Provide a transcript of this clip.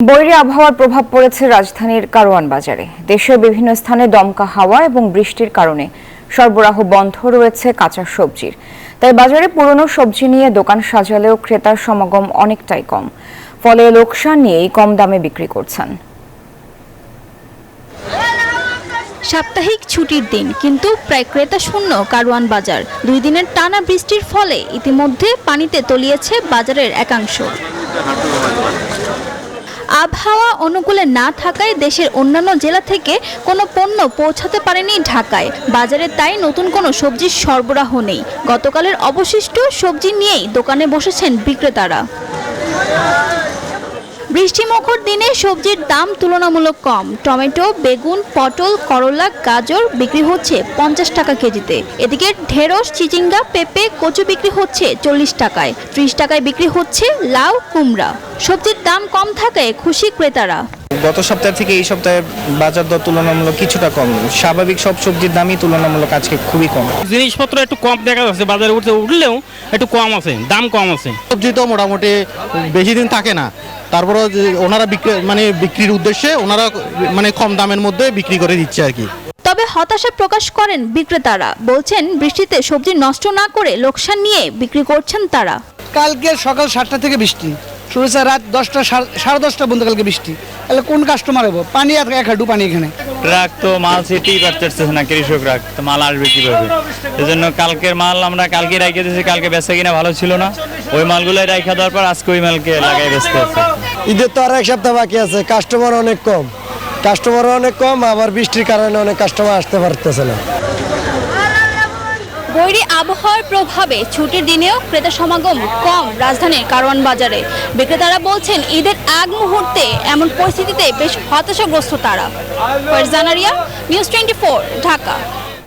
বৈরী আবহাওয়ার প্রভাব পড়েছে রাজধানীর কারওয়ান বাজারে। দেশের বিভিন্ন স্থানে দমকা হাওয়া এবং বৃষ্টির কারণে সরবরাহ বন্ধ রয়েছে কাঁচা সবজির। তাই বাজারে পুরনো সবজি নিয়ে দোকান সাজালেও ক্রেতার সমাগম অনেকটাই কম। ফলে লোকসান নিয়েই কম দামে বিক্রি করছেন। সাপ্তাহিক ছুটির দিন, কিন্তু প্রায় ক্রেতা শূন্য কারওয়ান বাজার। 2 দিনের টানা বৃষ্টির ফলে ইতিমধ্যে পানিতে তলিয়েছে বাজারের একাংশ। আবহাওয়া অনুকূলে না থাকায় দেশের অন্যান্য জেলা থেকে কোনো পণ্য পৌঁছাতে পারেনি ঢাকায়। বাজারে তাই নতুন কোনো সবজির সরবরাহ নেই। গতকালের অবশিষ্ট সবজি নিয়েই দোকানে বসেছেন বিক্রেতারা। বৃষ্টিমুখর দিনে সবজির দাম তুলনামূলক কম। টমেটো, বেগুন, পটল, করলা, গাজর বিক্রি হচ্ছে 50 টাকা কেজিতে। এদিকে ঢেঁড়স, চিচিঙ্গা, পেঁপে, কচু বিক্রি হচ্ছে 40 টাকায়। 30 টাকায় বিক্রি হচ্ছে লাউ, কুমড়া। সবজির দাম কম থাকায় খুশি ক্রেতারা। গত সপ্তাহ থেকে এই সপ্তাহে বাজার দর তুলনামূলক কিছুটা কম। স্বাভাবিক সব সবজির দামই তুলনামূলক আজকে খুবই কম। জিনিসপত্র একটু কম দেখা যাচ্ছে, বাজারে উঠলেও একটু কম আছে, দাম কম আছে। সবজি তো মোটামুটি বেশি দিন থাকে না, তারপরে ওনারা বিক্রির উদ্দেশ্যে ওনারা কম দামের মধ্যে বিক্রি করে দিচ্ছে আর কি। তবে হতাশা প্রকাশ করেন বিক্রেতারা। বলছেন বৃষ্টিতে সবজি নষ্ট না করে লোকসান নিয়ে বিক্রি করছেন তারা। কালকে সকাল 7টা থেকে বৃষ্টি শুরু হয়েছে, রাত 10টা সাড়ে 10টা পর্যন্ত কালকে বৃষ্টি। তাহলে কোন কাস্টমার হবো? পানি আর এক হাঁটু পানি এখানে। ট্রাক তো মাল সেটেই পারতেছে না, কৃষকরা তো মাল আসবে কিভাবে? এজন্য কালকের মাল আমরা কালকে রাইখে দিয়েছি, কালকে বেচা কিনা ভালো ছিল না, ওই মালগুলো রাইখা দেওয়ার পর আজকে ওই মালকে লাগাই বেচতে হচ্ছে। ঈদের তো আর এক সপ্তাহ বাকি আছে, কাস্টমার অনেক কম, আবার বৃষ্টির কারণে অনেক কাস্টমার আসতে পারতেছে না। বৈরী আবহাওয়ার প্রভাবে ছুটির দিনেও ক্রেতা সমাগম কম রাজধানীর কারওয়ান বাজারে। বিক্রেতারা বলছেন ঈদের আগ মুহূর্তে এমন পরিস্থিতিতে বেশ হতাশাগ্রস্ত তারা। ফারজানা রিয়া, নিউজ 24, ঢাকা।